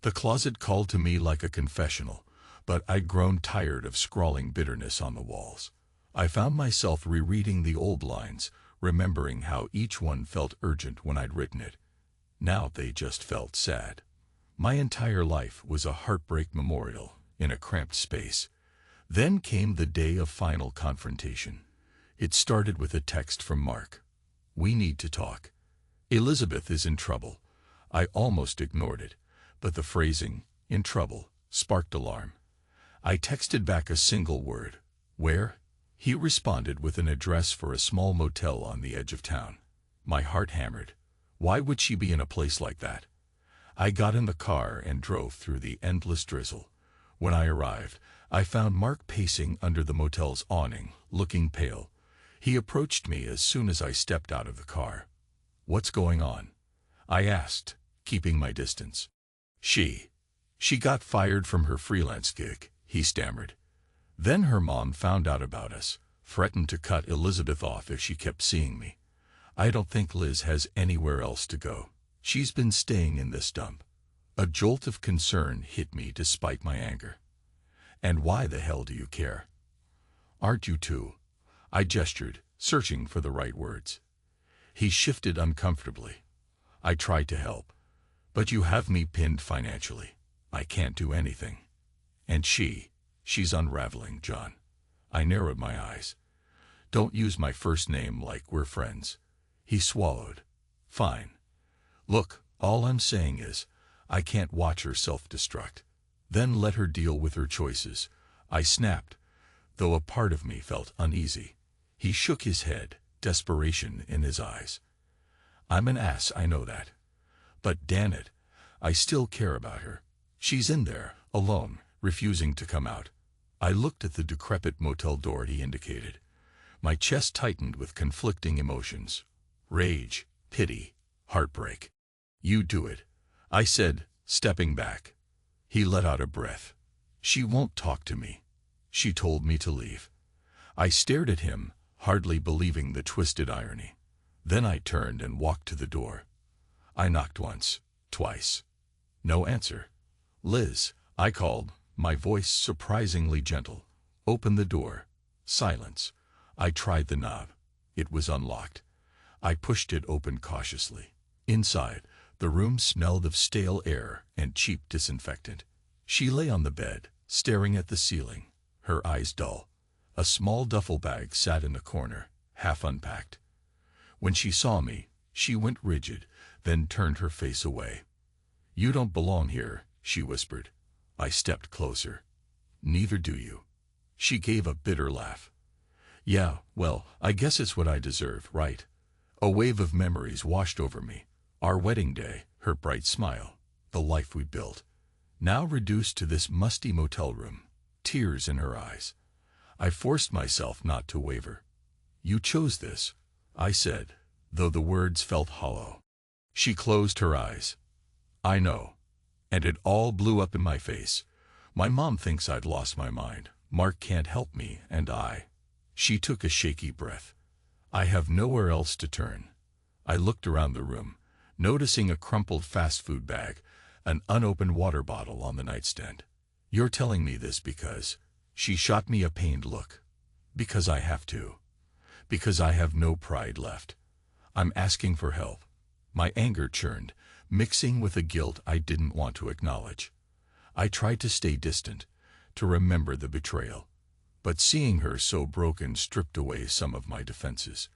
The closet called to me like a confessional, but I'd grown tired of scrawling bitterness on the walls. I found myself rereading the old lines, remembering how each one felt urgent when I'd written it. Now they just felt sad. My entire life was a heartbreak memorial in a cramped space. Then came the day of final confrontation. It started with a text from Mark. "We need to talk. Elizabeth is in trouble." I almost ignored it, but the phrasing, "in trouble," sparked alarm. I texted back a single word, "Where?" He responded with an address for a small motel on the edge of town. My heart hammered. Why would she be in a place like that? I got in the car and drove through the endless drizzle. When I arrived, I found Mark pacing under the motel's awning, looking pale. He approached me as soon as I stepped out of the car. "What's going on?" I asked, keeping my distance. She got fired from her freelance gig," he stammered. "Then her mom found out about us, threatened to cut Elizabeth off if she kept seeing me. I don't think Liz has anywhere else to go. She's been staying in this dump." A jolt of concern hit me despite my anger. "And why the hell do you care?" "Aren't you too?" I gestured, searching for the right words. He shifted uncomfortably. I tried to help. "But you have me pinned financially. I can't do anything. And she's unraveling, John." I narrowed my eyes. "Don't use my first name like we're friends." He swallowed. "Fine. Look, all I'm saying is, I can't watch her self-destruct. Then let her deal with her choices." I snapped, though a part of me felt uneasy. He shook his head, desperation in his eyes. "I'm an ass, I know that. But damn it, I still care about her. She's in there, alone, refusing to come out." I looked at the decrepit motel door he indicated. My chest tightened with conflicting emotions. Rage, pity, heartbreak. "You do it," I said, stepping back. He let out a breath. "She won't talk to me. She told me to leave." I stared at him, hardly believing the twisted irony. Then I turned and walked to the door. I knocked once, twice. No answer. "Liz," I called, my voice surprisingly gentle. "Open the door." Silence. I tried the knob. It was unlocked. I pushed it open cautiously. Inside, the room smelled of stale air and cheap disinfectant. She lay on the bed, staring at the ceiling, her eyes dull. A small duffel bag sat in a corner, half unpacked. When she saw me, she went rigid, then turned her face away. "You don't belong here," she whispered. I stepped closer. "Neither do you." She gave a bitter laugh. "Yeah, well, I guess it's what I deserve, right?" A wave of memories washed over me. Our wedding day, her bright smile, the life we built. Now reduced to this musty motel room, tears in her eyes. I forced myself not to waver. "You chose this," I said, though the words felt hollow. She closed her eyes. "I know." And it all blew up in my face. "My mom thinks I've lost my mind. Mark can't help me, and I." She took a shaky breath. "I have nowhere else to turn." I looked around the room, noticing a crumpled fast food bag, an unopened water bottle on the nightstand. "You're telling me this because..." She shot me a pained look. "Because I have to. Because I have no pride left. I'm asking for help." My anger churned, mixing with a guilt I didn't want to acknowledge. I tried to stay distant, to remember the betrayal. But seeing her so broken stripped away some of my defenses.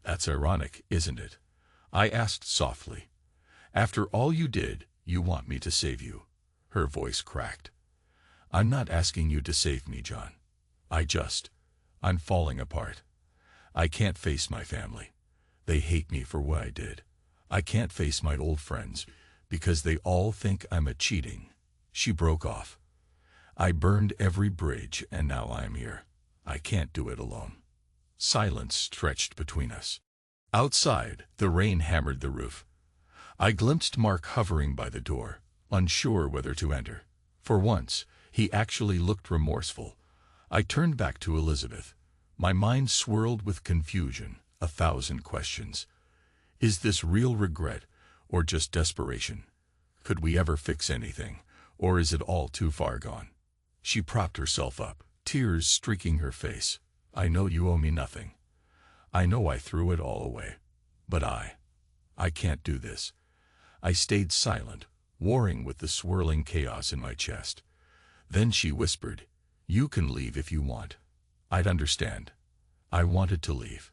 "That's ironic, isn't it?" I asked softly. "After all you did, you want me to save you." Her voice cracked. "I'm not asking you to save me, John. I'm falling apart. I can't face my family. They hate me for what I did. I can't face my old friends, because they all think I'm a cheating." She broke off. "I burned every bridge, and now I'm here. I can't do it alone." Silence stretched between us. Outside, the rain hammered the roof. I glimpsed Mark hovering by the door, unsure whether to enter. For once, he actually looked remorseful. I turned back to Elizabeth. My mind swirled with confusion, 1,000 questions. Is this real regret, or just desperation? Could we ever fix anything, or is it all too far gone? She propped herself up, tears streaking her face. I know you owe me nothing. I know I threw it all away. But I can't do this. I stayed silent, warring with the swirling chaos in my chest. Then she whispered, "You can leave if you want." I'd understand. I wanted to leave.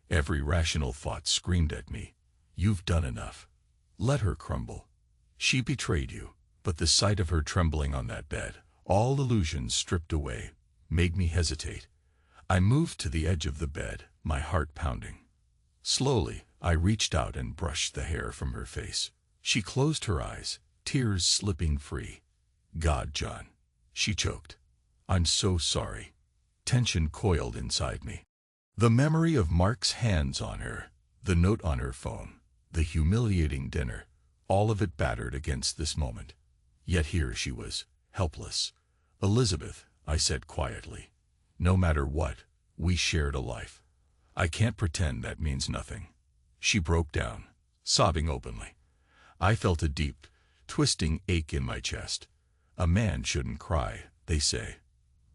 Every rational thought screamed at me, "You've done enough. Let her crumble. She betrayed you." But the sight of her trembling on that bed, all illusions stripped away, made me hesitate. I moved to the edge of the bed, my heart pounding. Slowly, I reached out and brushed the hair from her face. She closed her eyes, tears slipping free. "God, John," she choked. "I'm so sorry." Tension coiled inside me. The memory of Mark's hands on her, the note on her phone, the humiliating dinner, all of it battered against this moment. Yet here she was, helpless. "Elizabeth," I said quietly, "no matter what, we shared a life. I can't pretend that means nothing." She broke down, sobbing openly. I felt a deep, twisting ache in my chest. A man shouldn't cry, they say,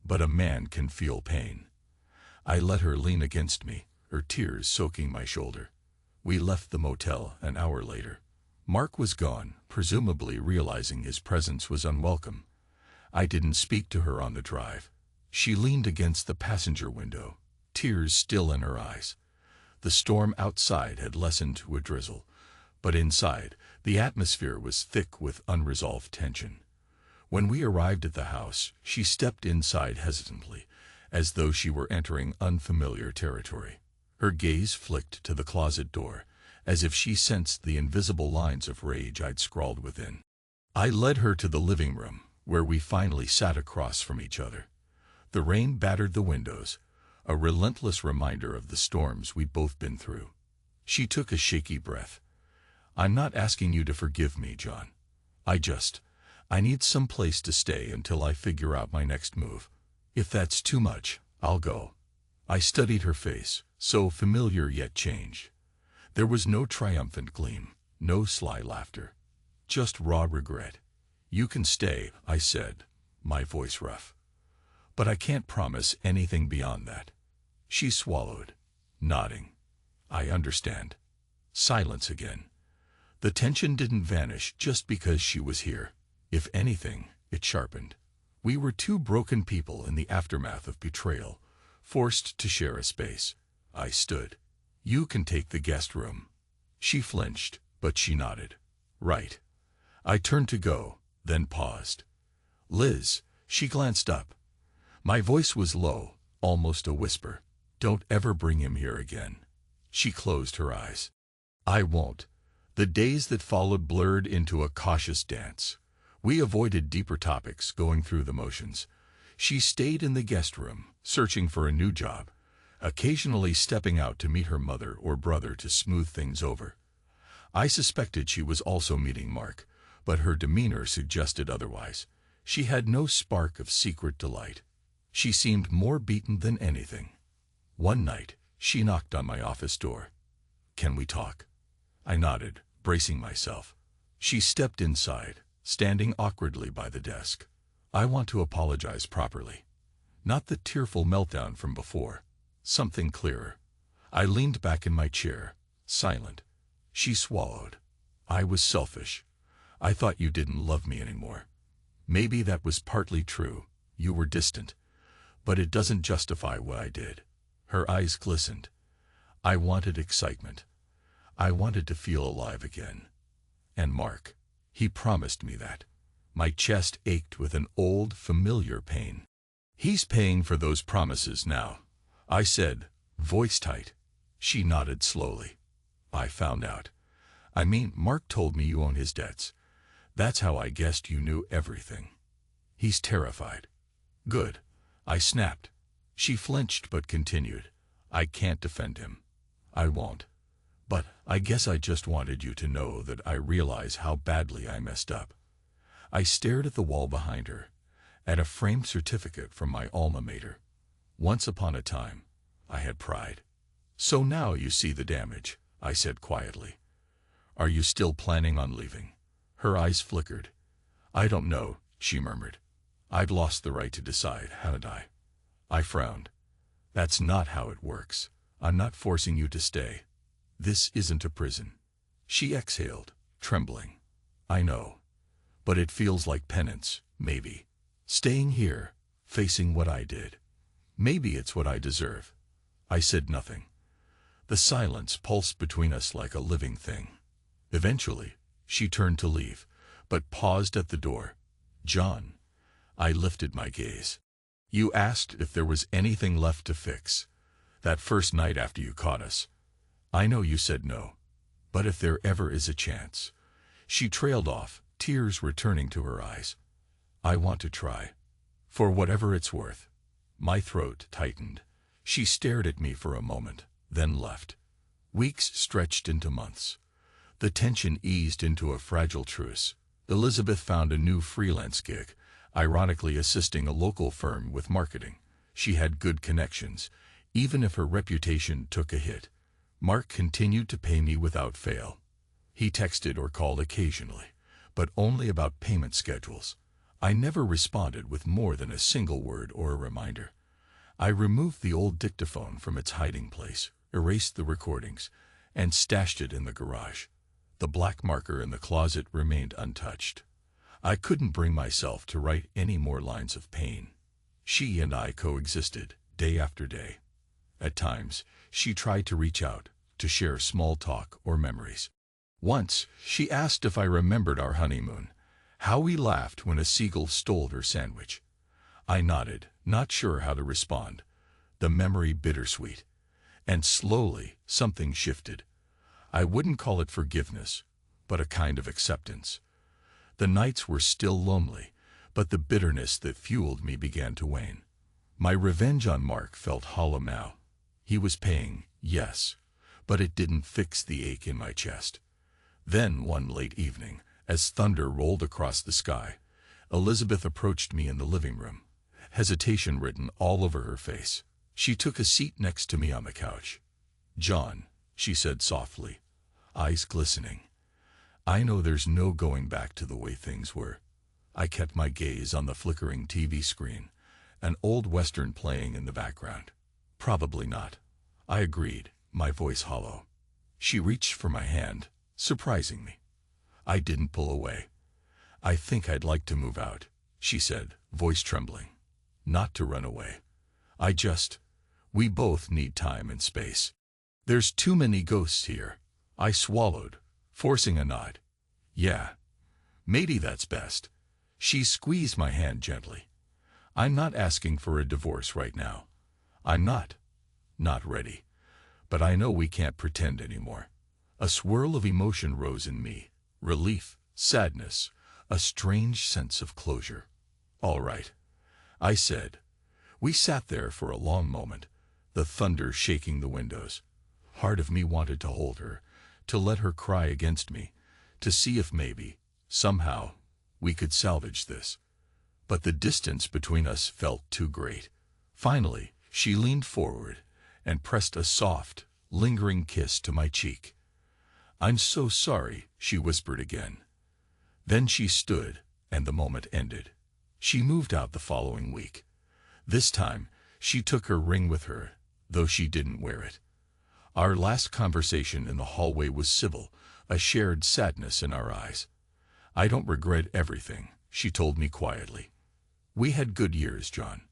but a man can feel pain. I let her lean against me, her tears soaking my shoulder. We left the motel an hour later. Mark was gone, presumably realizing his presence was unwelcome. I didn't speak to her on the drive. She leaned against the passenger window, tears still in her eyes. The storm outside had lessened to a drizzle, but inside, the atmosphere was thick with unresolved tension. When we arrived at the house, she stepped inside hesitantly, as though she were entering unfamiliar territory. Her gaze flicked to the closet door, as if she sensed the invisible lines of rage I'd scrawled within. I led her to the living room, where we finally sat across from each other. The rain battered the windows, a relentless reminder of the storms we'd both been through. She took a shaky breath. "I'm not asking you to forgive me, John. I need some place to stay until I figure out my next move. If that's too much, I'll go." I studied her face, so familiar yet changed. There was no triumphant gleam, no sly laughter, just raw regret. "You can stay," I said, my voice rough. "But I can't promise anything beyond that." She swallowed, nodding. "I understand." Silence again. The tension didn't vanish just because she was here. If anything, it sharpened. We were two broken people in the aftermath of betrayal, forced to share a space. I stood. "You can take the guest room." She flinched, but she nodded. "Right." I turned to go, then paused. "Liz," she glanced up. My voice was low, almost a whisper. "Don't ever bring him here again." She closed her eyes. "I won't." The days that followed blurred into a cautious dance. We avoided deeper topics, going through the motions. She stayed in the guest room, searching for a new job, occasionally stepping out to meet her mother or brother to smooth things over. I suspected she was also meeting Mark, but her demeanor suggested otherwise. She had no spark of secret delight. She seemed more beaten than anything. One night, she knocked on my office door. "Can we talk?" I nodded, bracing myself. She stepped inside, standing awkwardly by the desk. "I want to apologize properly. Not the tearful meltdown from before. Something clearer." I leaned back in my chair, silent. She swallowed. "I was selfish. I thought you didn't love me anymore. Maybe that was partly true. You were distant. But it doesn't justify what I did." Her eyes glistened. "I wanted excitement. I wanted to feel alive again. And Mark, he promised me that." My chest ached with an old, familiar pain. "He's paying for those promises now," I said, voice tight. She nodded slowly. "I found out. I mean, Mark told me you own his debts. That's how I guessed you knew everything. He's terrified." "Good," I snapped. She flinched but continued. "I can't defend him. I won't. But I guess I just wanted you to know that I realize how badly I messed up." I stared at the wall behind her, at a framed certificate from my alma mater. Once upon a time, I had pride. "So now you see the damage," I said quietly. "Are you still planning on leaving?" Her eyes flickered. "I don't know," she murmured. "I've lost the right to decide, haven't I?" I frowned. "That's not how it works. I'm not forcing you to stay. This isn't a prison." She exhaled, trembling. "I know. But it feels like penance, maybe. Staying here, facing what I did. Maybe it's what I deserve." I said nothing. The silence pulsed between us like a living thing. Eventually, she turned to leave, but paused at the door. "John." I lifted my gaze. "You asked if there was anything left to fix. That first night after you caught us. I know you said no. But if there ever is a chance." She trailed off, tears returning to her eyes. "I want to try. For whatever it's worth." My throat tightened. She stared at me for a moment, then left. Weeks stretched into months. The tension eased into a fragile truce. Elizabeth found a new freelance gig, ironically assisting a local firm with marketing. She had good connections, even if her reputation took a hit. Mark continued to pay me without fail. He texted or called occasionally, but only about payment schedules. I never responded with more than a single word or a reminder. I removed the old dictaphone from its hiding place, erased the recordings, and stashed it in the garage. The black marker in the closet remained untouched. I couldn't bring myself to write any more lines of pain. She and I coexisted, day after day. At times, she tried to reach out, to share small talk or memories. Once, she asked if I remembered our honeymoon, how we laughed when a seagull stole her sandwich. I nodded, not sure how to respond, the memory bittersweet. And slowly, something shifted. I wouldn't call it forgiveness, but a kind of acceptance. The nights were still lonely, but the bitterness that fueled me began to wane. My revenge on Mark felt hollow now. He was paying, yes, but it didn't fix the ache in my chest. Then, one late evening, as thunder rolled across the sky, Elizabeth approached me in the living room, hesitation written all over her face. She took a seat next to me on the couch. "John," she said softly, eyes glistening, "I know there's no going back to the way things were." I kept my gaze on the flickering TV screen, an old Western playing in the background. "Probably not," I agreed, my voice hollow. She reached for my hand, surprising me. I didn't pull away. "I think I'd like to move out," she said, voice trembling. "Not to run away. We both need time and space. There's too many ghosts here." I swallowed, forcing a nod. "Yeah, maybe that's best." She squeezed my hand gently. "I'm not asking for a divorce right now. I'm not ready. But I know we can't pretend anymore." A swirl of emotion rose in me. Relief, sadness, a strange sense of closure. "All right," I said. We sat there for a long moment, the thunder shaking the windows. Part of me wanted to hold her, to let her cry against me, to see if maybe, somehow, we could salvage this. But the distance between us felt too great. Finally, she leaned forward and pressed a soft, lingering kiss to my cheek. "I'm so sorry," she whispered again. Then she stood, and the moment ended. She moved out the following week. This time, she took her ring with her, though she didn't wear it. Our last conversation in the hallway was civil, a shared sadness in our eyes. "I don't regret everything," she told me quietly. "We had good years, John."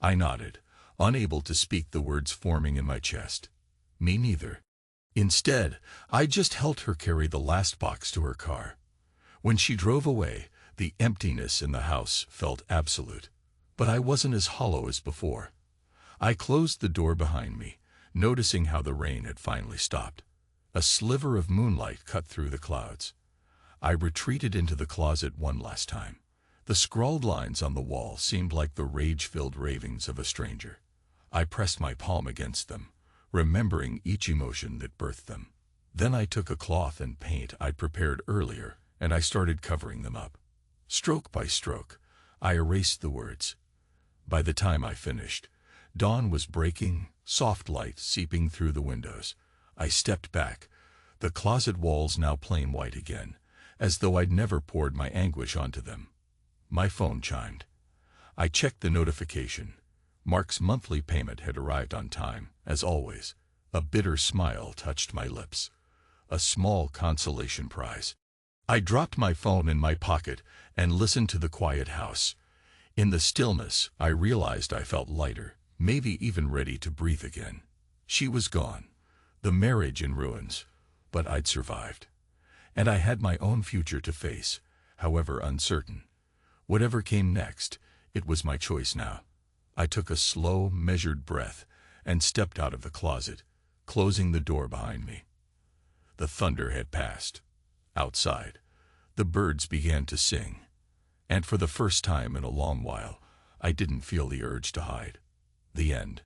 I nodded, unable to speak the words forming in my chest. "Me neither." Instead, I just helped her carry the last box to her car. When she drove away, the emptiness in the house felt absolute. But I wasn't as hollow as before. I closed the door behind me, noticing how the rain had finally stopped. A sliver of moonlight cut through the clouds. I retreated into the closet one last time. The scrawled lines on the wall seemed like the rage-filled ravings of a stranger. I pressed my palm against them, remembering each emotion that birthed them. Then I took a cloth and paint I'd prepared earlier, and I started covering them up. Stroke by stroke, I erased the words. By the time I finished, dawn was breaking, soft light seeping through the windows. I stepped back, the closet walls now plain white again, as though I'd never poured my anguish onto them. My phone chimed. I checked the notification. Mark's monthly payment had arrived on time, as always. A bitter smile touched my lips. A small consolation prize. I dropped my phone in my pocket and listened to the quiet house. In the stillness, I realized I felt lighter, maybe even ready to breathe again. She was gone. The marriage in ruins. But I'd survived. And I had my own future to face, however uncertain. Whatever came next, it was my choice now. I took a slow, measured breath and stepped out of the closet, closing the door behind me. The thunder had passed. Outside, the birds began to sing. And for the first time in a long while, I didn't feel the urge to hide. The end.